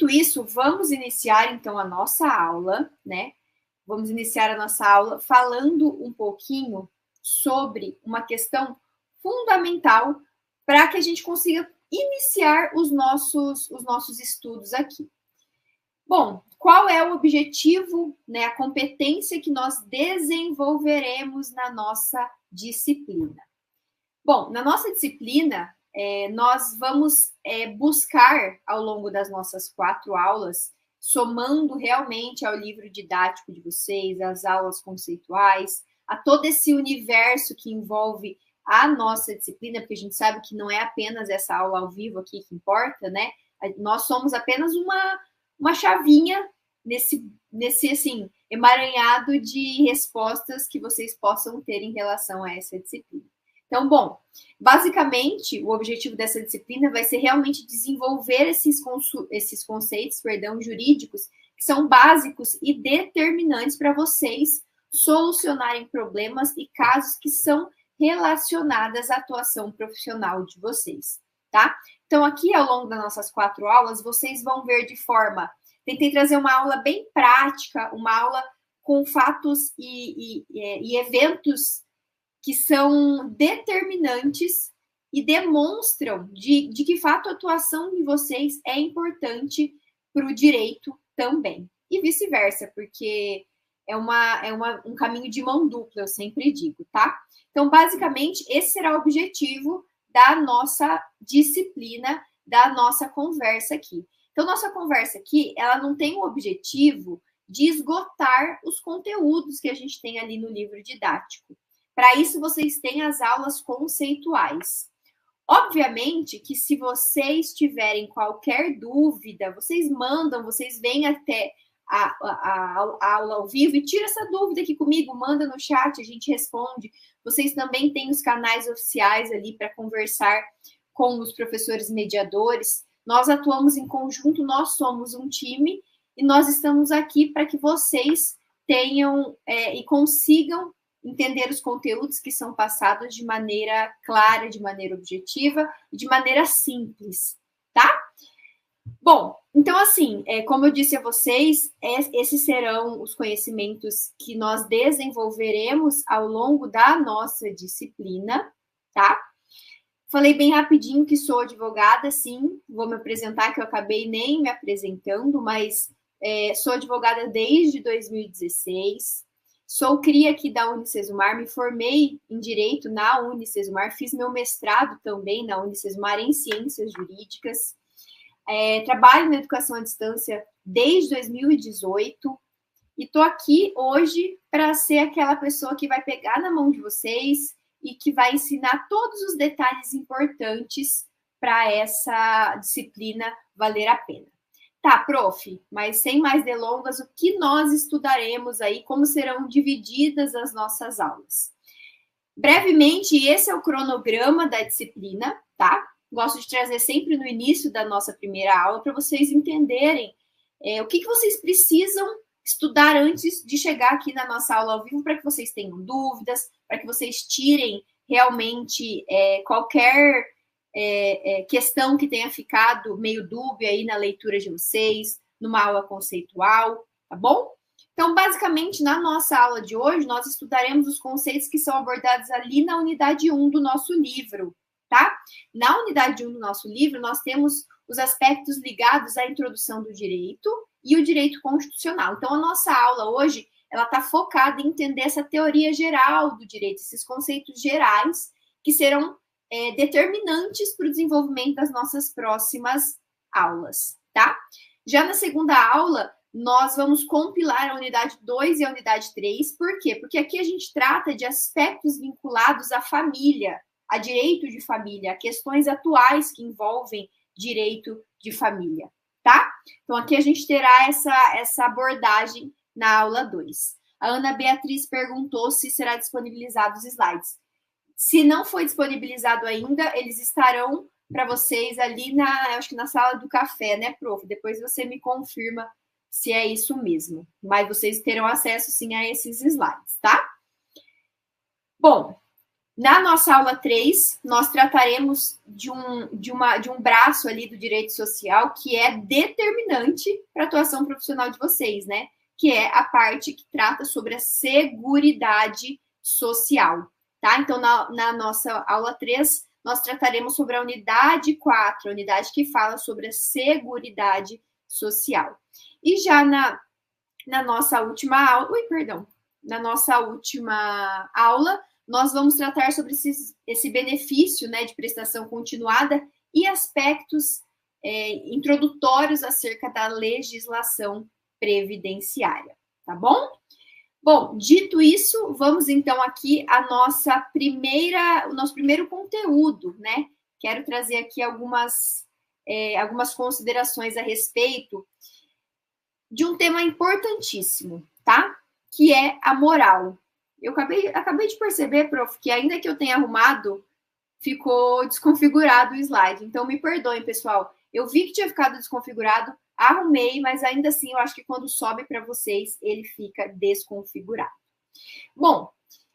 Dito isso, vamos iniciar então a nossa aula, né? Vamos iniciar a nossa aula falando um pouquinho sobre uma questão fundamental para que a gente consiga iniciar os nossos estudos aqui. Bom, qual é o objetivo, né, a competência que nós desenvolveremos na nossa disciplina? Bom, na nossa disciplina, nós vamos buscar, ao longo das nossas 4 aulas, somando realmente ao livro didático de vocês, às aulas conceituais, a todo esse universo que envolve a nossa disciplina, porque a gente sabe que não é apenas essa aula ao vivo aqui que importa, né? Nós somos apenas uma chavinha nesse assim, emaranhado de respostas que vocês possam ter em relação a essa disciplina. Então, bom, basicamente, o objetivo dessa disciplina vai ser realmente desenvolver esses conceitos, jurídicos, que são básicos e determinantes para vocês solucionarem problemas e casos que são relacionados à atuação profissional de vocês, tá? Então, aqui, ao longo das nossas 4 aulas, vocês vão ver de forma... Tentei trazer uma aula bem prática, uma aula com fatos e eventos que são determinantes e demonstram de que fato a atuação de vocês é importante para o direito também. E vice-versa, porque é um caminho de mão dupla, eu sempre digo, tá? Então, basicamente, esse será o objetivo da nossa disciplina, da nossa conversa aqui. Então, nossa conversa aqui, ela não tem o objetivo de esgotar os conteúdos que a gente tem ali no livro didático. Para isso, vocês têm as aulas conceituais. Obviamente que se vocês tiverem qualquer dúvida, vocês mandam, vocês vêm até a aula ao vivo e tira essa dúvida aqui comigo, manda no chat, a gente responde. Vocês também têm os canais oficiais ali para conversar com os professores mediadores. Nós atuamos em conjunto, nós somos um time e nós estamos aqui para que vocês tenham e consigam entender os conteúdos que são passados de maneira clara, de maneira objetiva e de maneira simples, tá? Bom, então assim, como eu disse a vocês, esses serão os conhecimentos que nós desenvolveremos ao longo da nossa disciplina, tá? Falei bem rapidinho que sou advogada, sim, vou me apresentar, que eu acabei nem me apresentando, mas sou advogada desde 2016, sou cria aqui da Unicesumar, me formei em Direito na Unicesumar, fiz meu mestrado também na Unicesumar em Ciências Jurídicas, trabalho na educação à distância desde 2018 e estou aqui hoje para ser aquela pessoa que vai pegar na mão de vocês e que vai ensinar todos os detalhes importantes para essa disciplina valer a pena. Tá, prof, mas sem mais delongas, o que nós estudaremos aí, como serão divididas as nossas aulas? Brevemente, esse é o cronograma da disciplina, tá? Gosto de trazer sempre no início da nossa primeira aula para vocês entenderem o que vocês precisam estudar antes de chegar aqui na nossa aula ao vivo, para que vocês tenham dúvidas, para que vocês tirem realmente qualquer questão que tenha ficado meio dúbia aí na leitura de vocês, numa aula conceitual, tá bom? Então, basicamente, na nossa aula de hoje, nós estudaremos os conceitos que são abordados ali na unidade 1 do nosso livro, tá? Na unidade 1 do nosso livro, nós temos os aspectos ligados à introdução do direito e o direito constitucional. Então, a nossa aula hoje, ela está focada em entender essa teoria geral do direito, esses conceitos gerais que serão determinantes para o desenvolvimento das nossas próximas aulas, tá? Já na segunda aula, nós vamos compilar a unidade 2 e a unidade 3. Por quê? Porque aqui a gente trata de aspectos vinculados à família, a direito de família, a questões atuais que envolvem direito de família, tá? Então, aqui a gente terá essa abordagem na aula 2. A Ana Beatriz perguntou se será disponibilizado os slides. Se não foi disponibilizado ainda, eles estarão para vocês ali acho que na sala do café, né, prof? Depois você me confirma se é isso mesmo. Mas vocês terão acesso, sim, a esses slides, tá? Bom, Na nossa aula 3, nós trataremos de um braço ali do direito social que é determinante para a atuação profissional de vocês, né? Que é a parte que trata sobre a seguridade social, tá? Então, na nossa aula 3, nós trataremos sobre a unidade 4, a unidade que fala sobre a seguridade social. E já na nossa última aula, na nossa última aula, nós vamos tratar sobre esse benefício, né, de prestação continuada e aspectos introdutórios acerca da legislação previdenciária, tá bom? Bom, dito isso, vamos então aqui o nosso primeiro conteúdo, né? Quero trazer aqui algumas considerações a respeito de um tema importantíssimo, tá? Que é a moral. Eu acabei de perceber, prof, que ainda que eu tenha arrumado, ficou desconfigurado o slide. Então, me perdoem, pessoal. Eu vi que tinha ficado desconfigurado, arrumei, mas ainda assim, eu acho que quando sobe para vocês, ele fica desconfigurado. Bom,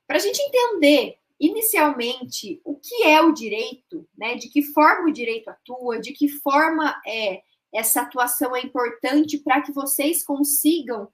para a gente entender inicialmente o que é o direito, né? De que forma o direito atua, de que forma essa atuação é importante para que vocês consigam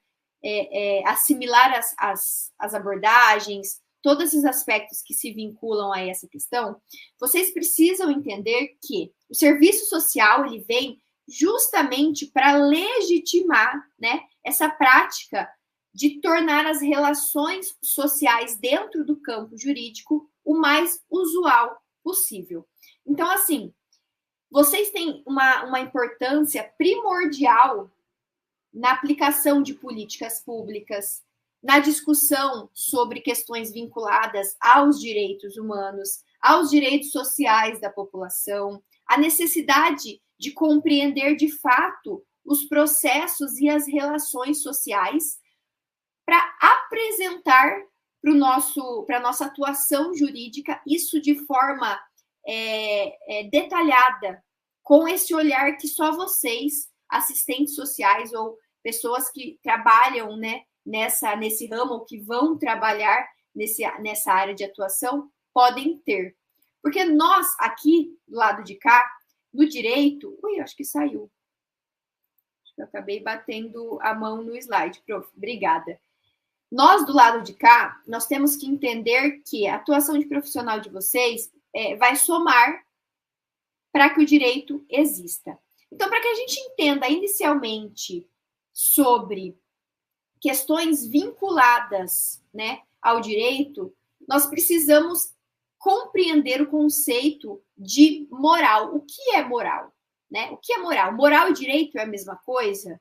assimilar as abordagens, todos esses aspectos que se vinculam a essa questão, vocês precisam entender que o serviço social ele vem justamente para legitimar, né, essa prática de tornar as relações sociais dentro do campo jurídico o mais usual possível. Então, assim, vocês têm uma importância primordial na aplicação de políticas públicas, na discussão sobre questões vinculadas aos direitos humanos, aos direitos sociais da população, a necessidade de compreender de fato os processos e as relações sociais para apresentar para a nossa atuação jurídica isso de forma detalhada, com esse olhar que só vocês, assistentes sociais ou pessoas que trabalham, né, nesse ramo ou que vão trabalhar nessa área de atuação podem ter. Porque nós, aqui do lado de cá, no direito... acho que saiu. Acho que eu acabei batendo a mão no slide, prof. Obrigada. Nós, do lado de cá, nós temos que entender que a atuação de profissional de vocês vai somar para que o direito exista. Então, para que a gente entenda inicialmente sobre questões vinculadas, né, ao direito, nós precisamos compreender o conceito de moral. O que é moral? Né? O que é moral? Moral e direito é a mesma coisa?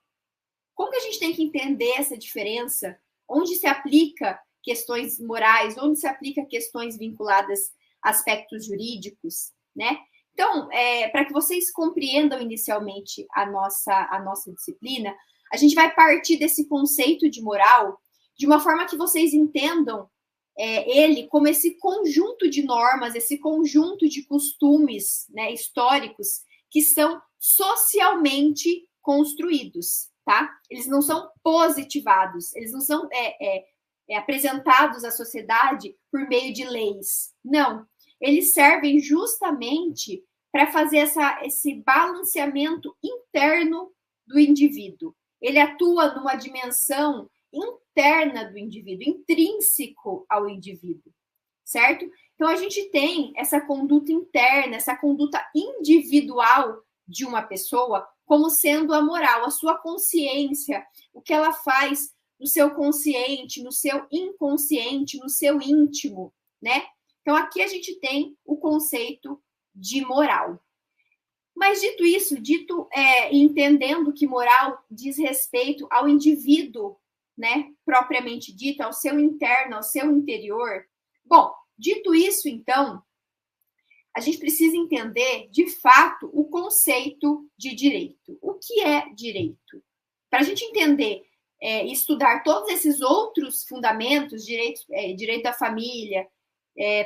Como que a gente tem que entender essa diferença? Onde se aplica questões morais? Onde se aplica questões vinculadas a aspectos jurídicos? Né? Então, para que vocês compreendam inicialmente a nossa disciplina, a gente vai partir desse conceito de moral de uma forma que vocês entendam ele como esse conjunto de normas, esse conjunto de costumes, né, históricos que são socialmente construídos, tá? Eles não são positivados, eles não são apresentados à sociedade por meio de leis. Não, eles servem justamente para fazer esse balanceamento interno do indivíduo. Ele atua numa dimensão interna do indivíduo, intrínseco ao indivíduo, certo? Então, a gente tem essa conduta interna, essa conduta individual de uma pessoa como sendo a moral, a sua consciência, o que ela faz no seu consciente, no seu inconsciente, no seu íntimo, né? Então, aqui a gente tem o conceito de moral. Mas, dito isso, entendendo que moral diz respeito ao indivíduo, né, propriamente dito, ao seu interno, ao seu interior. Bom, dito isso, então, a gente precisa entender, de fato, o conceito de direito. O que é direito? Para a gente entender e estudar todos esses outros fundamentos, direito da família,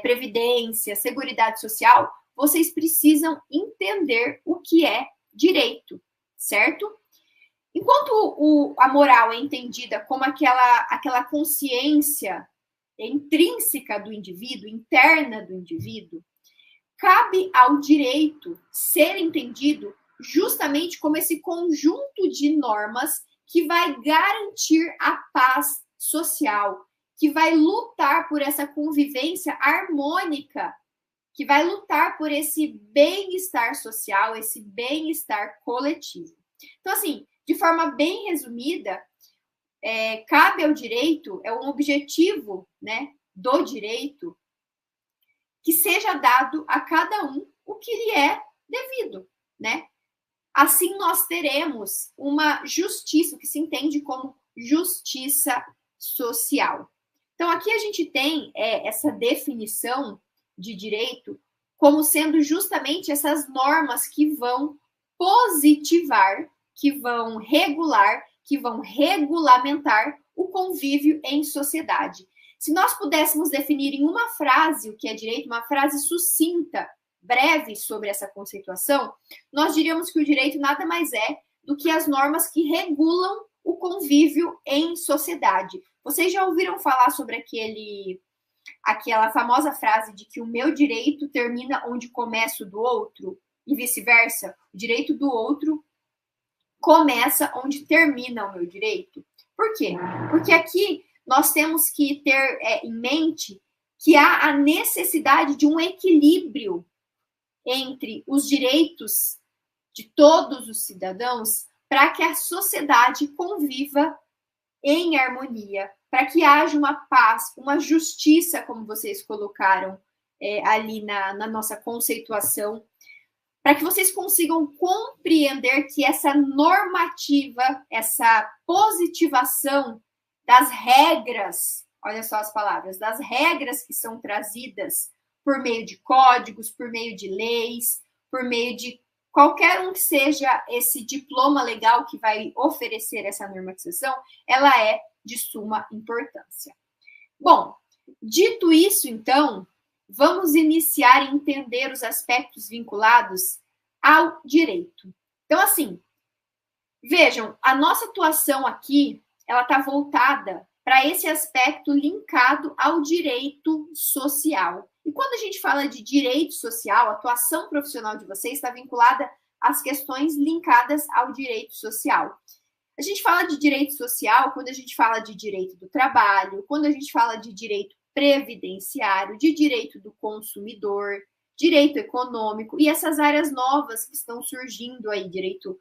previdência, seguridade social, vocês precisam entender o que é direito, certo? Enquanto a moral é entendida como aquela consciência intrínseca do indivíduo, interna do indivíduo, cabe ao direito ser entendido justamente como esse conjunto de normas que vai garantir a paz social, que vai lutar por essa convivência harmônica, que vai lutar por esse bem-estar social, esse bem-estar coletivo. Então, assim, de forma bem resumida, cabe ao direito, é um objetivo, né, do direito, que seja dado a cada um o que lhe é devido, né? Assim nós teremos uma justiça, que se entende como justiça social. Então, aqui a gente tem essa definição de direito como sendo justamente essas normas que vão positivar, que vão regular, que vão regulamentar o convívio em sociedade. Se nós pudéssemos definir em uma frase o que é direito, uma frase sucinta, breve sobre essa conceituação, nós diríamos que o direito nada mais é do que as normas que regulam o convívio em sociedade. Vocês já ouviram falar sobre aquela famosa frase de que o meu direito termina onde começa o do outro e vice-versa? O direito do outro começa onde termina o meu direito. Por quê? Porque aqui nós temos que ter em mente que há a necessidade de um equilíbrio entre os direitos de todos os cidadãos para que a sociedade conviva em harmonia, para que haja uma paz, uma justiça, como vocês colocaram ali na nossa conceituação, para que vocês consigam compreender que essa normativa, essa positivação das regras, olha só as palavras, das regras que são trazidas por meio de códigos, por meio de leis, por meio de qualquer um que seja esse diploma legal que vai oferecer essa normatização, ela é de suma importância. Bom, dito isso, então, vamos iniciar a entender os aspectos vinculados ao direito. Então, assim, vejam, a nossa atuação aqui, ela está voltada para esse aspecto linkado ao direito social. E quando a gente fala de direito social, a atuação profissional de vocês está vinculada às questões linkadas ao direito social. A gente fala de direito social quando a gente fala de direito do trabalho, quando a gente fala de direito previdenciário, de direito do consumidor, direito econômico e essas áreas novas que estão surgindo aí, direito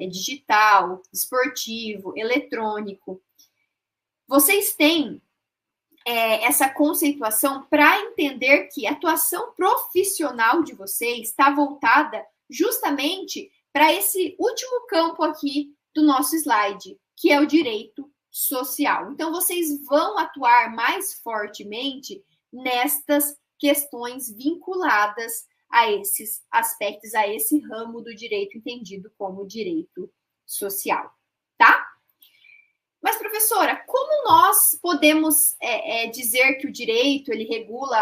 digital, esportivo, eletrônico. Vocês têm essa conceituação para entender que a atuação profissional de vocês está voltada justamente para esse último campo aqui do nosso slide, que é o direito social. Então, vocês vão atuar mais fortemente nestas questões vinculadas a esses aspectos, a esse ramo do direito entendido como direito social, tá? Mas, professora, como nós podemos dizer que o direito ele regula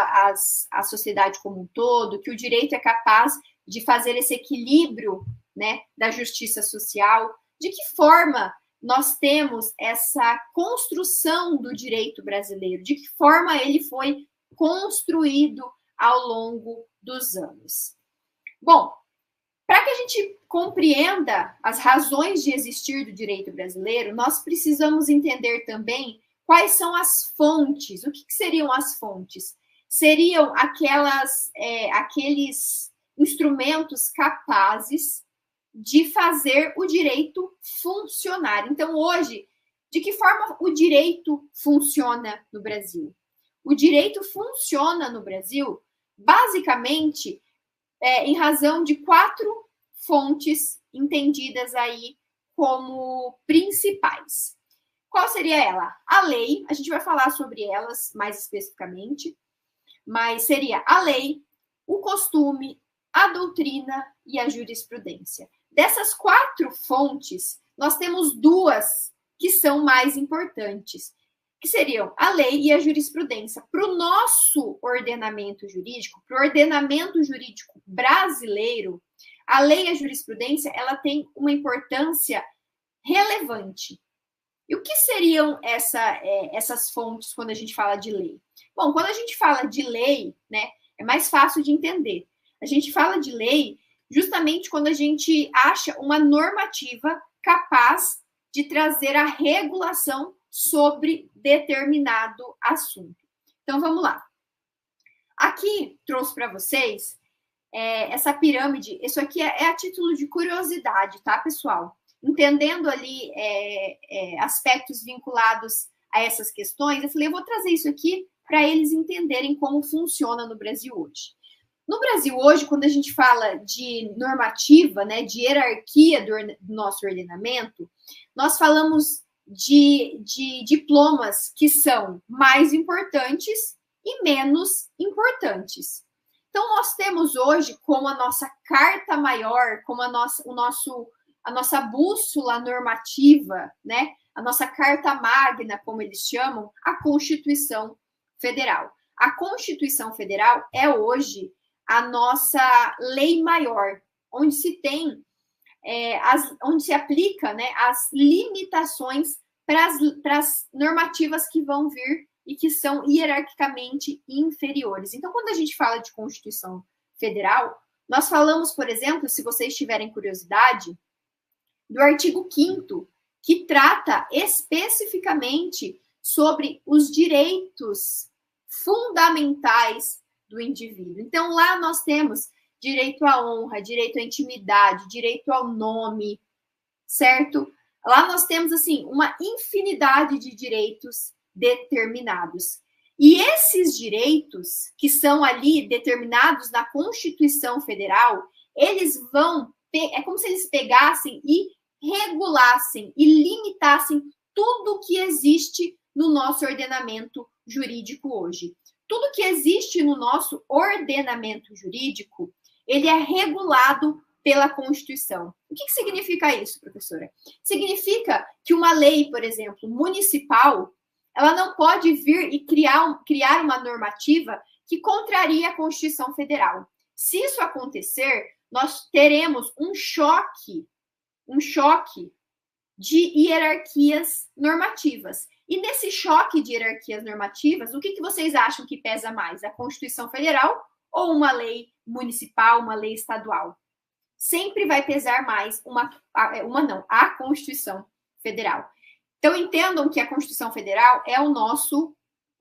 a sociedade como um todo, que o direito é capaz de fazer esse equilíbrio, né, da justiça social? De que forma nós temos essa construção do direito brasileiro? De que forma ele foi construído ao longo dos anos? Bom, para que a gente compreenda as razões de existir do direito brasileiro, nós precisamos entender também quais são as fontes. O que seriam as fontes? Seriam aqueles instrumentos capazes de fazer o direito funcionar. Então, hoje, de que forma o direito funciona no Brasil? O direito funciona no Brasil, basicamente, em razão de 4 fontes entendidas aí como principais. Qual seria ela? A lei, a gente vai falar sobre elas mais especificamente, mas seria a lei, o costume, a doutrina e a jurisprudência. Dessas 4 fontes, nós temos 2 que são mais importantes, que seriam a lei e a jurisprudência. Para o nosso ordenamento jurídico, para o ordenamento jurídico brasileiro, a lei e a jurisprudência ela tem uma importância relevante. E o que seriam essas fontes quando a gente fala de lei? Bom, quando a gente fala de lei, né, é mais fácil de entender. A gente fala de lei justamente quando a gente acha uma normativa capaz de trazer a regulação sobre determinado assunto. Então, vamos lá. Aqui trouxe para vocês essa pirâmide. Isso aqui é a título de curiosidade, tá, pessoal? Entendendo ali aspectos vinculados a essas questões, eu falei, eu vou trazer isso aqui para eles entenderem como funciona no Brasil hoje. No Brasil hoje, quando a gente fala de normativa, né, de hierarquia do nosso ordenamento, nós falamos de diplomas que são mais importantes e menos importantes. Então, nós temos hoje como a nossa carta maior, como a nossa bússola normativa, né? A nossa carta magna, como eles chamam, a Constituição Federal. A Constituição Federal é hoje a nossa lei maior, onde se tem, onde se aplica, né, as limitações para as normativas que vão vir e que são hierarquicamente inferiores. Então, quando a gente fala de Constituição Federal, nós falamos, por exemplo, se vocês tiverem curiosidade, do artigo 5º, que trata especificamente sobre os direitos fundamentais do indivíduo. Então, lá nós temos direito à honra, direito à intimidade, direito ao nome, certo? Lá nós temos, assim, uma infinidade de direitos determinados. E esses direitos que são ali determinados na Constituição Federal, eles vão, é como se eles pegassem e regulassem e limitassem tudo que existe no nosso ordenamento jurídico hoje. Tudo que existe no nosso ordenamento jurídico, ele é regulado pela Constituição. O que significa isso, professora? Significa que uma lei, por exemplo, municipal, ela não pode vir e criar uma normativa que contraria a Constituição Federal. Se isso acontecer, nós teremos um choque de hierarquias normativas. E nesse choque de hierarquias normativas, o que vocês acham que pesa mais? A Constituição Federal ou uma lei municipal, uma lei estadual? Sempre vai pesar mais a Constituição Federal. Então, entendam que a Constituição Federal é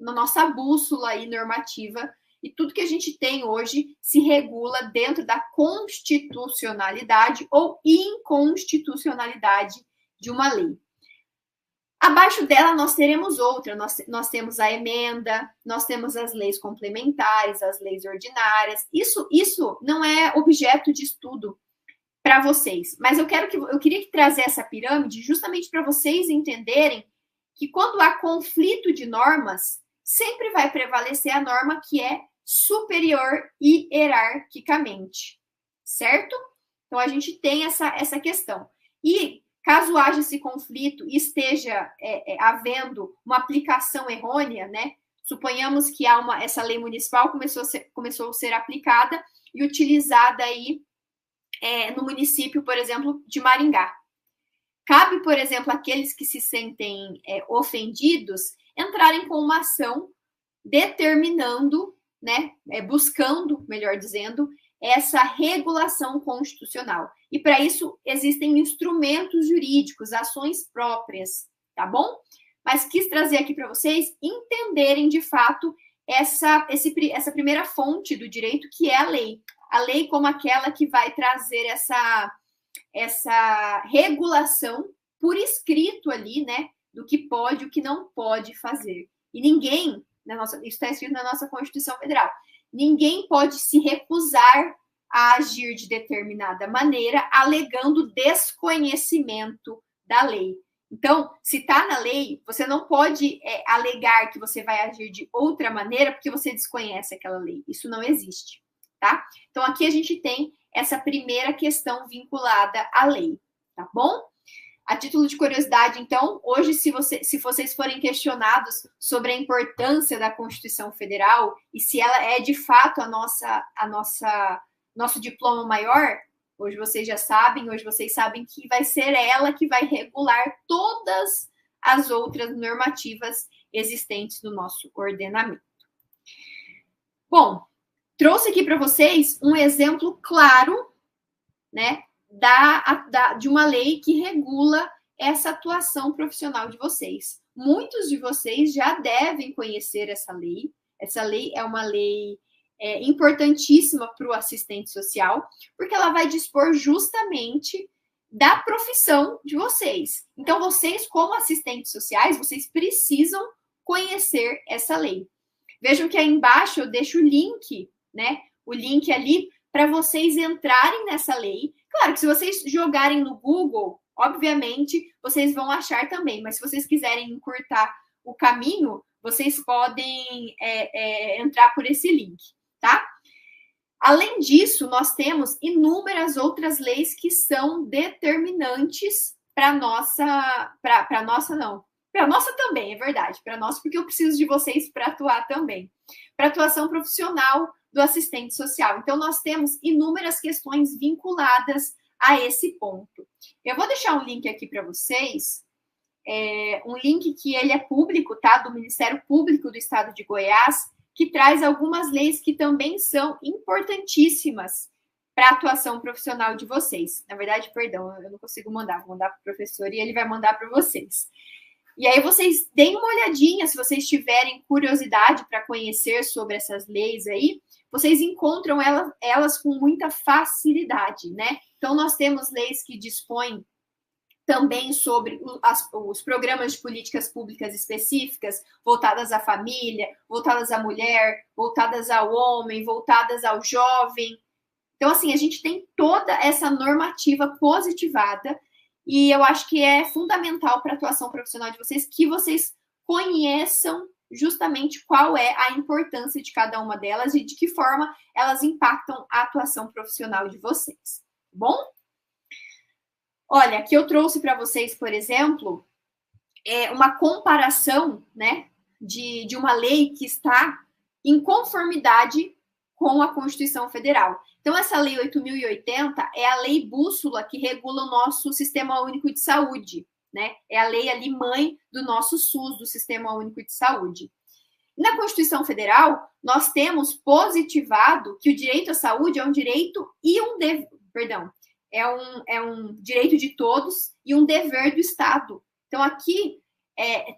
nossa bússola aí normativa, e tudo que a gente tem hoje se regula dentro da constitucionalidade ou inconstitucionalidade de uma lei. Abaixo dela, nós teremos outra. Nós temos a emenda, nós temos as leis complementares, as leis ordinárias. Isso não é objeto de estudo para vocês, mas eu queria trazer essa pirâmide justamente para vocês entenderem que quando há conflito de normas, sempre vai prevalecer a norma que é superior hierarquicamente, certo? Então, a gente tem essa questão. E caso haja esse conflito e esteja havendo uma aplicação errônea, né? Suponhamos que essa lei municipal começou a ser aplicada e utilizada aí no município, por exemplo, de Maringá. Cabe, por exemplo, aqueles que se sentem ofendidos entrarem com uma ação determinando, né, buscando, melhor dizendo, essa regulação constitucional. E para isso existem instrumentos jurídicos, ações próprias, tá bom? Mas quis trazer aqui para vocês entenderem de fato essa primeira fonte do direito, que é a lei. A lei como aquela que vai trazer essa regulação por escrito ali, né, do que pode e o que não pode fazer. E ninguém, isso está escrito na nossa Constituição Federal, ninguém pode se recusar a agir de determinada maneira, alegando desconhecimento da lei. Então, se está na lei, você não pode alegar que você vai agir de outra maneira porque você desconhece aquela lei. Isso não existe, tá? Então, aqui a gente tem essa primeira questão vinculada à lei, tá bom? A título de curiosidade, então, hoje, se vocês forem questionados sobre a importância da Constituição Federal e se ela é, de fato, nosso diploma maior, hoje vocês sabem que vai ser ela que vai regular todas as outras normativas existentes no nosso ordenamento. Bom, trouxe aqui para vocês um exemplo claro, né, de uma lei que regula essa atuação profissional de vocês. Muitos de vocês já devem conhecer essa lei. Essa lei é uma lei importantíssima para o assistente social, porque ela vai dispor justamente da profissão de vocês. Então, vocês, como assistentes sociais, vocês precisam conhecer essa lei. Vejam que aí embaixo eu deixo o link, né? O link ali para vocês entrarem nessa lei. Claro que se vocês jogarem no Google, obviamente, vocês vão achar também, mas se vocês quiserem encurtar o caminho, vocês podem entrar por esse link, tá? Além disso, nós temos inúmeras outras leis que são determinantes para nossa também, é verdade, para nós, porque eu preciso de vocês para atuar também, para atuação profissional do assistente social. Então, nós temos inúmeras questões vinculadas a esse ponto. Eu vou deixar um link aqui para vocês, um link que ele é público, tá? Do Ministério Público do Estado de Goiás, que traz algumas leis que também são importantíssimas para a atuação profissional de vocês. Na verdade, perdão, eu não consigo mandar, vou mandar para o professor e ele vai mandar para vocês. E aí vocês deem uma olhadinha, se vocês tiverem curiosidade para conhecer sobre essas leis aí, vocês encontram elas com muita facilidade, né? Então, nós temos leis que dispõem também sobre os programas de políticas públicas específicas, voltadas à família, voltadas à mulher, voltadas ao homem, voltadas ao jovem. Então, assim, a gente tem toda essa normativa positivada e eu acho que é fundamental para a atuação profissional de vocês que vocês conheçam justamente qual é a importância de cada uma delas e de que forma elas impactam a atuação profissional de vocês. Tá bom? Olha, aqui eu trouxe para vocês, por exemplo, uma comparação, né, de uma lei que está em conformidade com a Constituição Federal. Então, essa Lei 8.080 é a lei bússola que regula o nosso Sistema Único de Saúde, né? É a lei ali mãe do nosso SUS, do Sistema Único de Saúde. Na Constituição Federal, nós temos positivado que o direito à saúde é um direito e um dever, é um direito de todos e um dever do Estado. Então, aqui,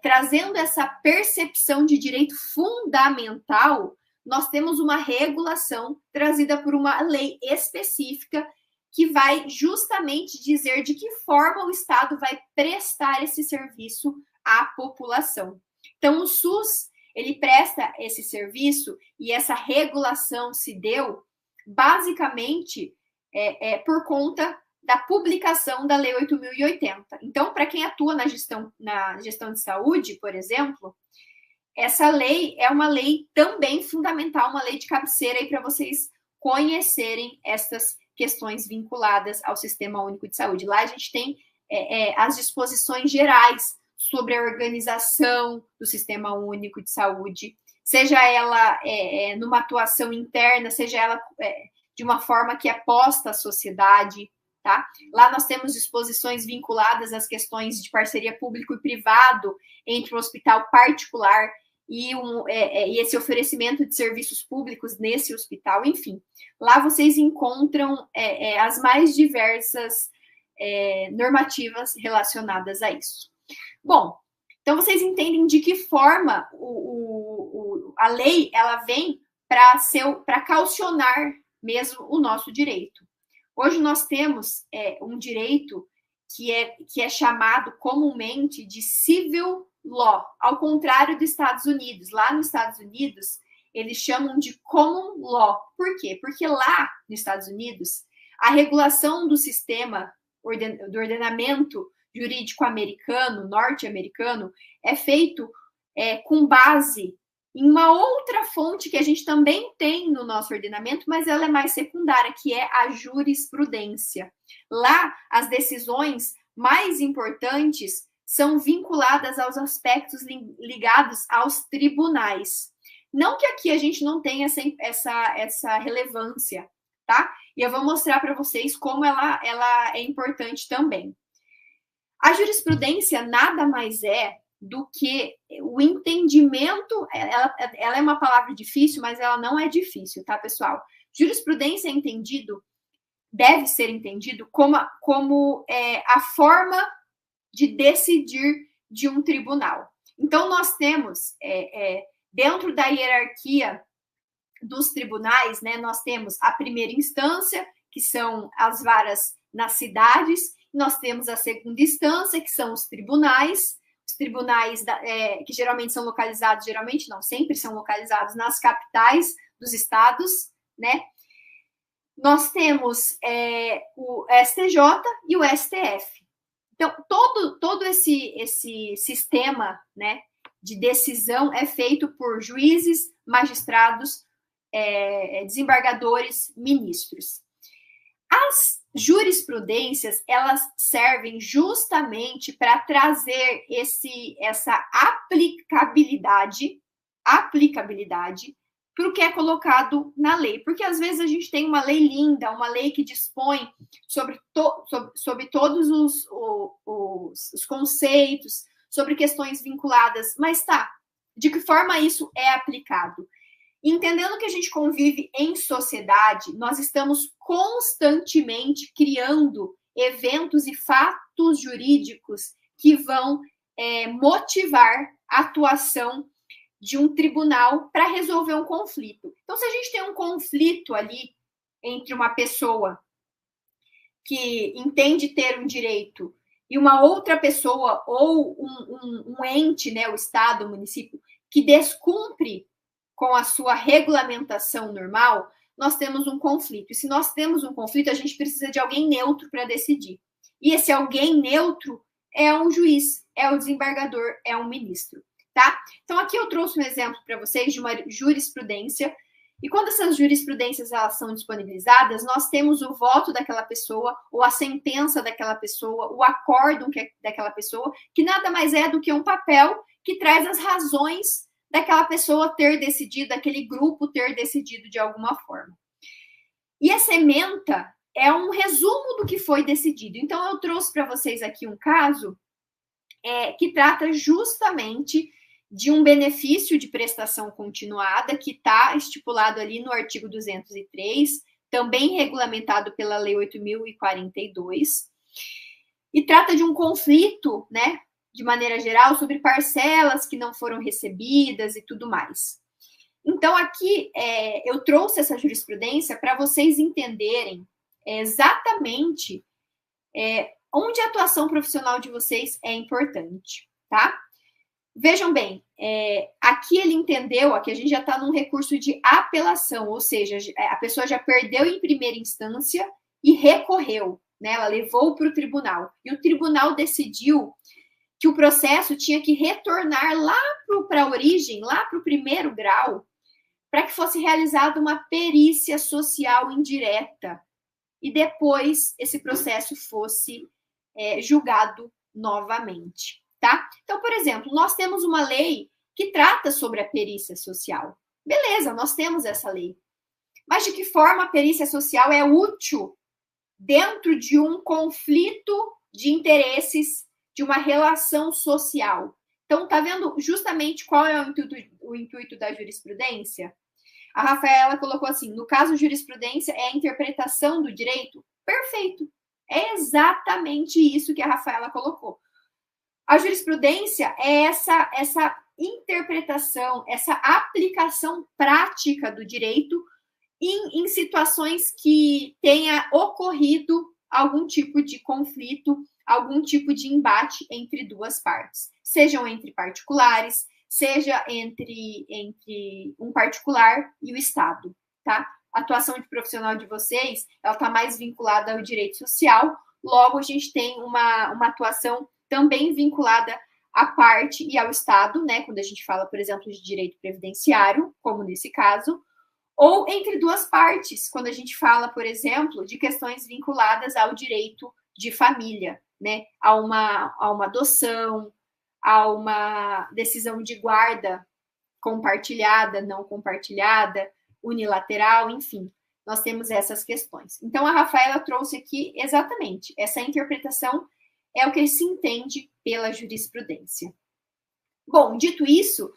trazendo essa percepção de direito fundamental, nós temos uma regulação trazida por uma lei específica que vai justamente dizer de que forma o Estado vai prestar esse serviço à população. Então, o SUS, ele presta esse serviço e essa regulação se deu basicamente por conta da publicação da Lei 8.080. Então, para quem atua na gestão de saúde, por exemplo, essa lei é uma lei também fundamental, uma lei de cabeceira aí para vocês conhecerem essas questões vinculadas ao Sistema Único de Saúde. Lá a gente tem as disposições gerais sobre a organização do Sistema Único de Saúde, seja ela numa atuação interna, seja ela de uma forma que é posta à sociedade, tá? Lá nós temos disposições vinculadas às questões de parceria público e privado entre um hospital particular e esse oferecimento de serviços públicos nesse hospital, enfim. Lá vocês encontram as mais diversas normativas relacionadas a isso. Bom, então vocês entendem de que forma a lei ela vem para caucionar mesmo o nosso direito. Hoje nós temos um direito que é chamado comumente de civil law, ao contrário dos Estados Unidos. Lá nos Estados Unidos, eles chamam de common law. Por quê? Porque lá nos Estados Unidos, a regulação do sistema do ordenamento jurídico americano, norte-americano, é feito com base em uma outra fonte que a gente também tem no nosso ordenamento, mas ela é mais secundária, que é a jurisprudência. Lá, as decisões mais importantes são vinculadas aos aspectos ligados aos tribunais. Não que aqui a gente não tenha essa relevância, tá? E eu vou mostrar para vocês como ela é importante também. A jurisprudência nada mais é do que o entendimento, ela é uma palavra difícil, mas ela não é difícil, tá, pessoal? Jurisprudência deve ser entendido como a forma de decidir de um tribunal. Então, nós temos, dentro da hierarquia dos tribunais, né, nós temos a primeira instância, que são as varas nas cidades, nós temos a segunda instância, que são os tribunais que geralmente são localizados, geralmente não, sempre são localizados nas capitais dos estados, né? Nós temos o STJ e o STF. Então, todo esse sistema, né, de decisão é feito por juízes, magistrados, desembargadores, ministros. As jurisprudências, elas servem justamente para trazer essa aplicabilidade para o que é colocado na lei. Porque, às vezes, a gente tem uma lei linda, uma lei que dispõe sobre todos os conceitos, sobre questões vinculadas, mas de que forma isso é aplicado? Entendendo que a gente convive em sociedade, nós estamos constantemente criando eventos e fatos jurídicos que vão motivar a atuação de um tribunal para resolver um conflito. Então, se a gente tem um conflito ali entre uma pessoa que entende ter um direito e uma outra pessoa ou um ente, né, o Estado, o município, que descumpre com a sua regulamentação normal, nós temos um conflito. E se nós temos um conflito, a gente precisa de alguém neutro para decidir. E esse alguém neutro é um juiz, é o desembargador, é um ministro, tá? Então, aqui eu trouxe um exemplo para vocês de uma jurisprudência. E quando essas jurisprudências elas são disponibilizadas, nós temos o voto daquela pessoa, ou a sentença daquela pessoa, o acórdão daquela pessoa, que nada mais é do que um papel que traz as razões daquela pessoa ter decidido, daquele grupo ter decidido de alguma forma. E essa ementa é um resumo do que foi decidido. Então, eu trouxe para vocês aqui um caso que trata justamente de um benefício de prestação continuada que está estipulado ali no artigo 203, também regulamentado pela Lei 8.042, e trata de um conflito, né, de maneira geral, sobre parcelas que não foram recebidas e tudo mais. Então, aqui eu trouxe essa jurisprudência para vocês entenderem exatamente onde a atuação profissional de vocês é importante, tá? Vejam bem, aqui ele entendeu, aqui a gente já está num recurso de apelação, ou seja, a pessoa já perdeu em primeira instância e recorreu, né? Ela levou para o tribunal. E o tribunal decidiu que o processo tinha que retornar lá para a origem, lá para o primeiro grau, para que fosse realizada uma perícia social indireta e depois esse processo fosse julgado novamente, tá? Então, por exemplo, nós temos uma lei que trata sobre a perícia social. Beleza, nós temos essa lei. Mas de que forma a perícia social é útil dentro de um conflito de interesses, de uma relação social? Então, tá vendo justamente qual é o intuito da jurisprudência? A Rafaela colocou assim, no caso, jurisprudência é a interpretação do direito? Perfeito. É exatamente isso que a Rafaela colocou. A jurisprudência é essa interpretação, essa aplicação prática do direito em situações que tenha ocorrido algum tipo de conflito, algum tipo de embate entre duas partes, sejam entre particulares, seja entre um particular e o Estado, tá? A atuação de profissional de vocês, ela está mais vinculada ao direito social, logo a gente tem uma atuação também vinculada à parte e ao Estado, né? Quando a gente fala, por exemplo, de direito previdenciário, como nesse caso, ou entre duas partes, quando a gente fala, por exemplo, de questões vinculadas ao direito de família, né? A uma adoção, a uma decisão de guarda compartilhada, não compartilhada, unilateral, enfim, nós temos essas questões. Então, a Rafaela trouxe aqui exatamente essa interpretação é o que se entende pela jurisprudência. Bom, dito isso,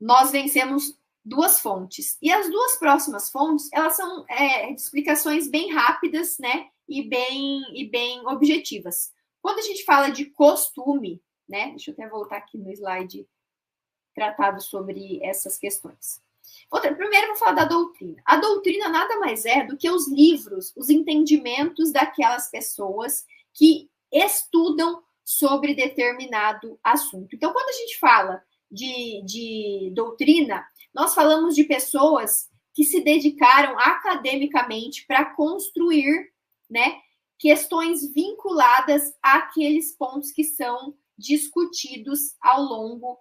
nós vencemos duas fontes. E as duas próximas fontes, elas são explicações bem rápidas, né? E bem objetivas. Quando a gente fala de costume, né? Deixa eu até voltar aqui no slide tratado sobre essas questões. Primeiro, vou falar da doutrina. A doutrina nada mais é do que os livros, os entendimentos daquelas pessoas que estudam sobre determinado assunto. Então, quando a gente fala de doutrina, nós falamos de pessoas que se dedicaram academicamente para construir, né, questões vinculadas àqueles pontos que são discutidos ao longo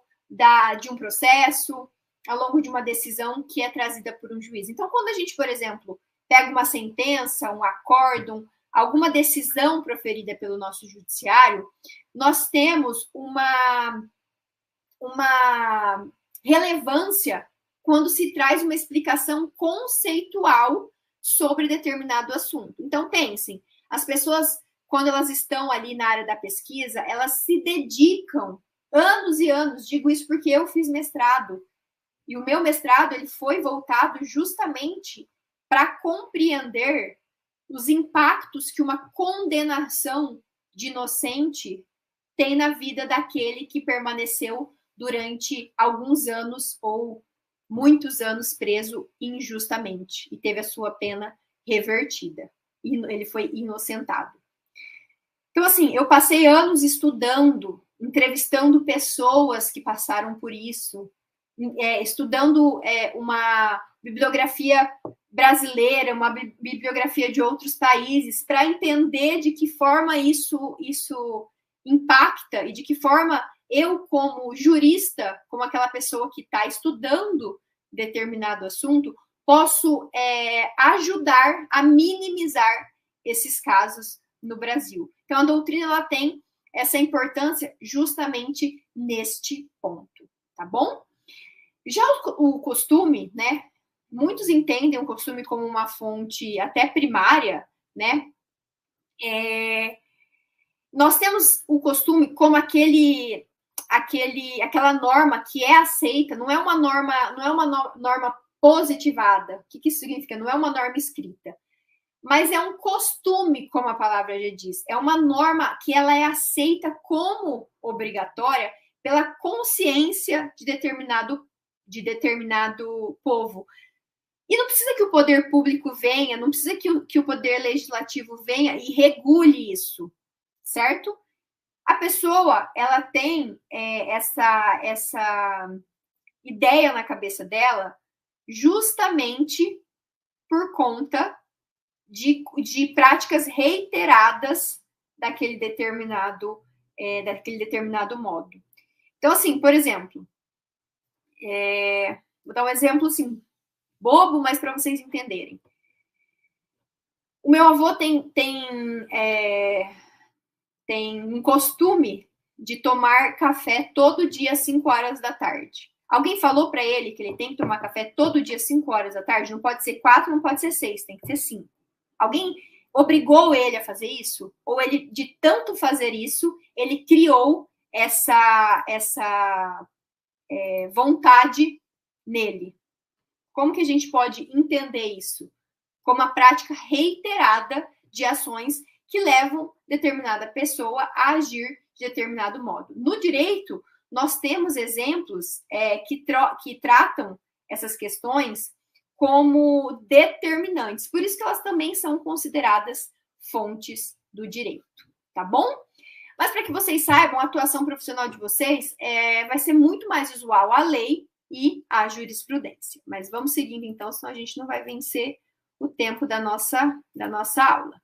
de um processo, ao longo de uma decisão que é trazida por um juiz. Então, quando a gente, por exemplo, pega uma sentença, um acórdão, alguma decisão proferida pelo nosso judiciário, nós temos uma relevância quando se traz uma explicação conceitual sobre determinado assunto. Então, pensem, as pessoas, quando elas estão ali na área da pesquisa, elas se dedicam anos e anos, digo isso porque eu fiz mestrado, e o meu mestrado ele foi voltado justamente para compreender os impactos que uma condenação de inocente tem na vida daquele que permaneceu durante alguns anos ou muitos anos preso injustamente e teve a sua pena revertida. E ele foi inocentado. Então, assim, eu passei anos estudando, entrevistando pessoas que passaram por isso, estudando uma bibliografia brasileira, uma bibliografia de outros países, para entender de que forma isso impacta e de que forma eu, como jurista, como aquela pessoa que está estudando determinado assunto, posso ajudar a minimizar esses casos no Brasil. Então, a doutrina ela tem essa importância justamente neste ponto, tá bom? Já o costume, né? Muitos entendem o costume como uma fonte até primária, né? Nós temos o costume como aquela norma que é aceita, não é uma norma positivada. O que isso significa? Não é uma norma escrita, mas é um costume, como a palavra já diz. É uma norma que ela é aceita como obrigatória pela consciência de determinado povo. E não precisa que o poder público venha, não precisa que o poder legislativo venha e regule isso, certo? A pessoa, ela tem essa ideia na cabeça dela justamente por conta de práticas reiteradas daquele determinado modo. Então, assim, por exemplo, vou dar um exemplo, assim, bobo, mas para vocês entenderem. O meu avô tem um costume de tomar café todo dia às 5 horas da tarde. Alguém falou para ele que ele tem que tomar café todo dia às 5 horas da tarde? Não pode ser 4, não pode ser 6, tem que ser 5. Alguém obrigou ele a fazer isso? Ou ele, de tanto fazer isso, ele criou essa vontade nele? Como que a gente pode entender isso? Como a prática reiterada de ações que levam determinada pessoa a agir de determinado modo. No direito, nós temos exemplos que tratam essas questões como determinantes. Por isso que elas também são consideradas fontes do direito, tá bom? Mas para que vocês saibam, a atuação profissional de vocês vai ser muito mais usual à lei e à jurisprudência. Mas vamos seguindo então, senão a gente não vai vencer o tempo da nossa aula.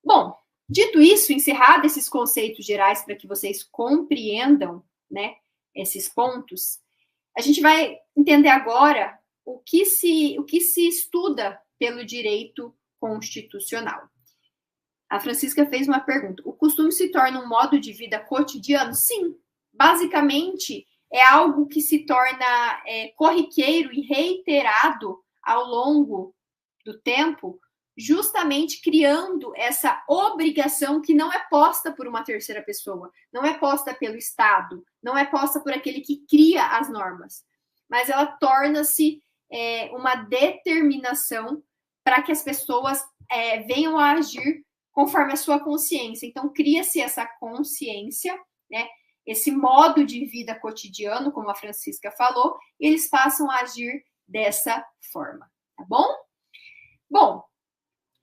Bom, dito isso, encerrado esses conceitos gerais para que vocês compreendam, né, esses pontos, a gente vai entender agora o que se estuda pelo direito constitucional. A Francisca fez uma pergunta. O costume se torna um modo de vida cotidiano? Sim. Basicamente, é algo que se torna corriqueiro e reiterado ao longo do tempo, justamente criando essa obrigação que não é posta por uma terceira pessoa, não é posta pelo Estado, não é posta por aquele que cria as normas, mas ela torna-se uma determinação para que as pessoas venham a agir conforme a sua consciência. Então, cria-se essa consciência, né? Esse modo de vida cotidiano, como a Francisca falou, e eles passam a agir dessa forma, tá bom? Bom,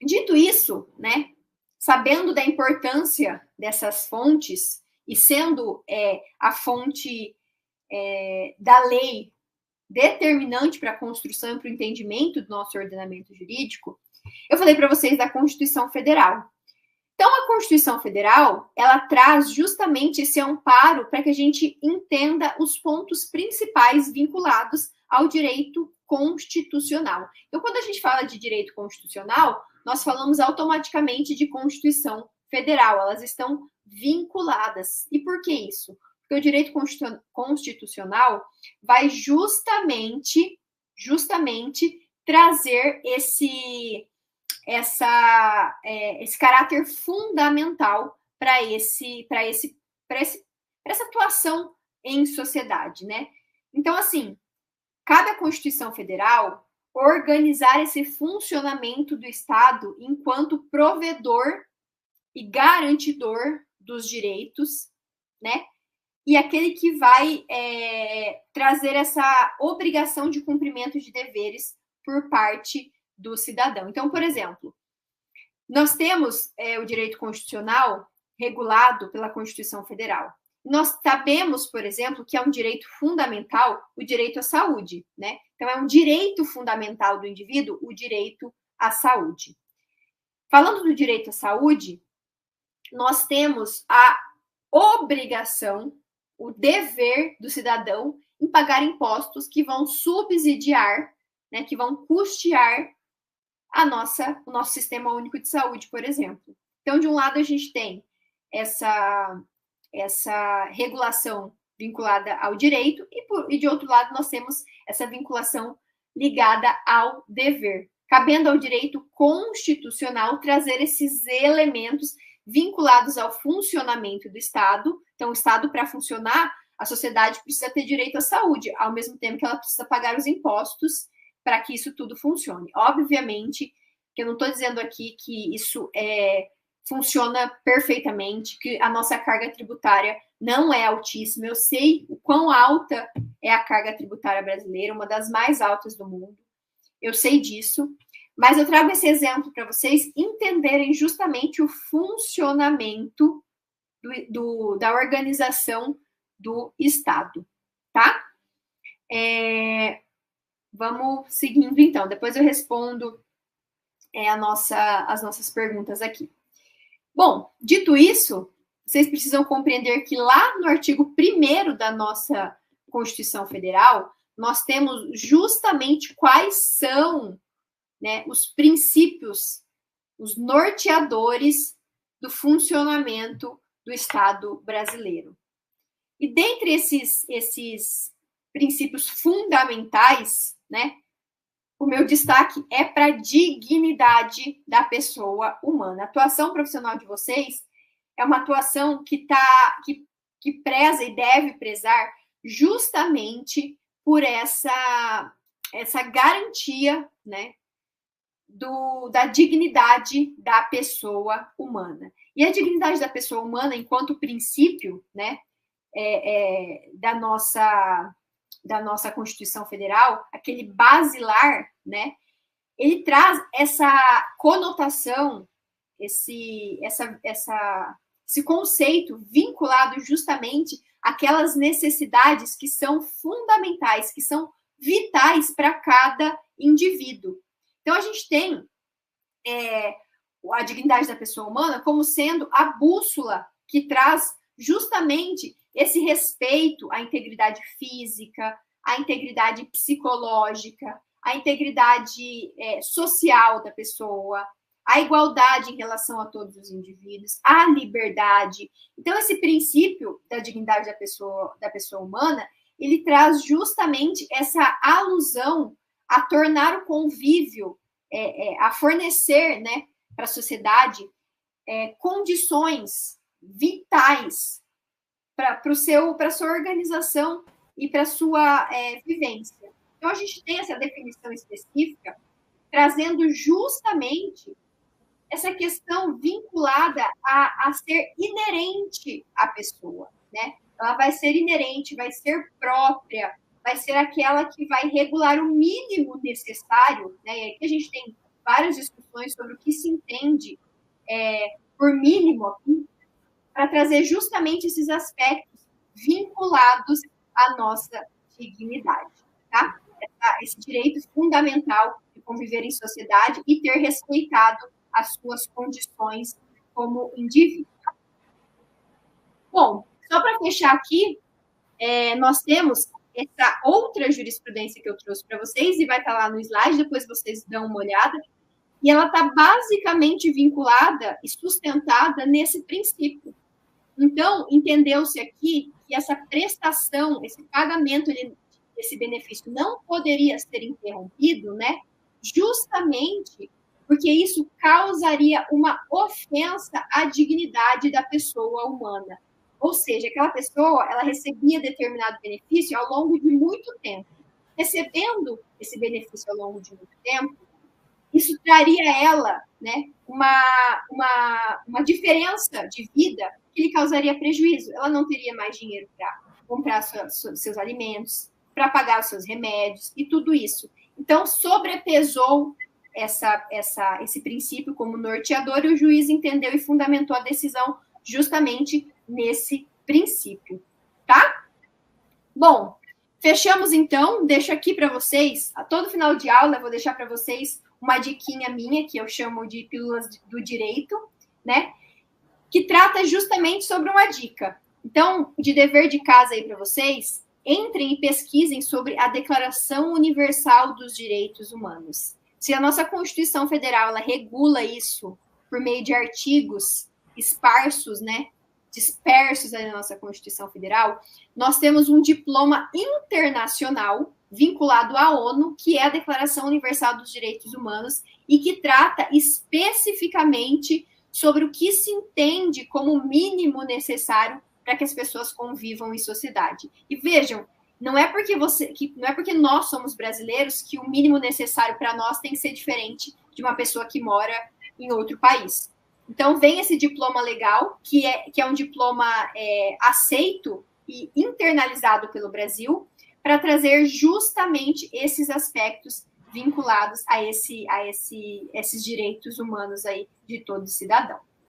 dito isso, né, sabendo da importância dessas fontes e sendo a fonte da lei determinante para a construção e para o entendimento do nosso ordenamento jurídico, eu falei para vocês da Constituição Federal. Então, a Constituição Federal, ela traz justamente esse amparo para que a gente entenda os pontos principais vinculados ao direito constitucional. Então, quando a gente fala de direito constitucional, nós falamos automaticamente de Constituição Federal, elas estão vinculadas. E por que isso? Porque o direito constitucional vai justamente trazer esse caráter fundamental para essa atuação em sociedade, né? Então, assim, cabe à Constituição Federal organizar esse funcionamento do Estado enquanto provedor e garantidor dos direitos, né? E aquele que vai trazer essa obrigação de cumprimento de deveres por parte do cidadão. Então, por exemplo, nós temos o direito constitucional regulado pela Constituição Federal. Nós sabemos, por exemplo, que é um direito fundamental o direito à saúde, né? Então, é um direito fundamental do indivíduo o direito à saúde. Falando do direito à saúde, nós temos a obrigação, o dever do cidadão em pagar impostos que vão subsidiar, né, que vão custear o nosso sistema único de saúde, por exemplo. Então, de um lado, a gente tem essa regulação vinculada ao direito e de outro lado, nós temos essa vinculação ligada ao dever, cabendo ao direito constitucional trazer esses elementos vinculados ao funcionamento do Estado. Então, o Estado, para funcionar, a sociedade precisa ter direito à saúde, ao mesmo tempo que ela precisa pagar os impostos para que isso tudo funcione. Obviamente, que eu não estou dizendo aqui que isso funciona perfeitamente, que a nossa carga tributária não é altíssima. Eu sei o quão alta é a carga tributária brasileira, uma das mais altas do mundo. Eu sei disso. Mas eu trago esse exemplo para vocês entenderem justamente o funcionamento da organização do Estado, tá? Vamos seguindo, então. Depois eu respondo as nossas perguntas aqui. Bom, dito isso, vocês precisam compreender que lá no artigo 1º da nossa Constituição Federal, nós temos justamente quais são, né, os princípios, os norteadores do funcionamento do Estado brasileiro. E dentre esses princípios fundamentais, né, o meu destaque é para a dignidade da pessoa humana. A atuação profissional de vocês é uma atuação que preza e deve prezar justamente por essa garantia, né, da dignidade da pessoa humana. E a dignidade da pessoa humana, enquanto princípio, né, da nossa Constituição Federal, aquele basilar, né, ele traz essa conotação, esse conceito vinculado justamente àquelas necessidades que são fundamentais, que são vitais para cada indivíduo. Então, a gente tem a dignidade da pessoa humana como sendo a bússola que traz justamente esse respeito à integridade física, à integridade psicológica, à integridade social da pessoa, à igualdade em relação a todos os indivíduos, à liberdade. Então, esse princípio da dignidade da pessoa humana, ele traz justamente essa alusão a tornar o convívio a fornecer, né, para a sociedade condições vitais para a sua organização e para a sua vivência. Então, a gente tem essa definição específica, trazendo justamente essa questão vinculada a ser inerente à pessoa, né? Ela vai ser inerente, vai ser própria, vai ser aquela que vai regular o mínimo necessário, né? E aqui a gente tem várias discussões sobre o que se entende por mínimo aqui, para trazer justamente esses aspectos vinculados à nossa dignidade, tá? Esse direito fundamental de conviver em sociedade e ter respeitado as suas condições como indivíduo. Bom, só para fechar aqui, nós temos essa outra jurisprudência que eu trouxe para vocês, e vai estar lá no slide, depois vocês dão uma olhada, e ela está basicamente vinculada e sustentada nesse princípio. Então, entendeu-se aqui que essa prestação, esse pagamento desse benefício não poderia ser interrompido, né? Justamente porque isso causaria uma ofensa à dignidade da pessoa humana. Ou seja, aquela pessoa, ela recebia determinado benefício ao longo de muito tempo. Recebendo esse benefício ao longo de muito tempo, isso traria a ela, né, uma diferença de vida que lhe causaria prejuízo. Ela não teria mais dinheiro para comprar seus alimentos, para pagar os seus remédios e tudo isso. Então, sobrepesou esse princípio como norteador e o juiz entendeu e fundamentou a decisão justamente nesse princípio, tá? Bom, fechamos então, deixo aqui para vocês, a todo final de aula eu vou deixar para vocês uma diquinha minha, que eu chamo de pílulas do direito, né? Que trata justamente sobre uma dica. Então, de dever de casa aí para vocês, entrem e pesquisem sobre a Declaração Universal dos Direitos Humanos. Se a nossa Constituição Federal ela regula isso por meio de artigos esparsos, né? Dispersos aí na nossa Constituição Federal, nós temos um diploma internacional vinculado à ONU, que é a Declaração Universal dos Direitos Humanos, e que trata especificamente sobre o que se entende como mínimo necessário para que as pessoas convivam em sociedade. E vejam, não é porque nós somos brasileiros que o mínimo necessário para nós tem que ser diferente de uma pessoa que mora em outro país. Então, vem esse diploma legal, que é um diploma aceito e internalizado pelo Brasil, para trazer justamente esses aspectos vinculados a esses direitos humanos aí de todo cidadão.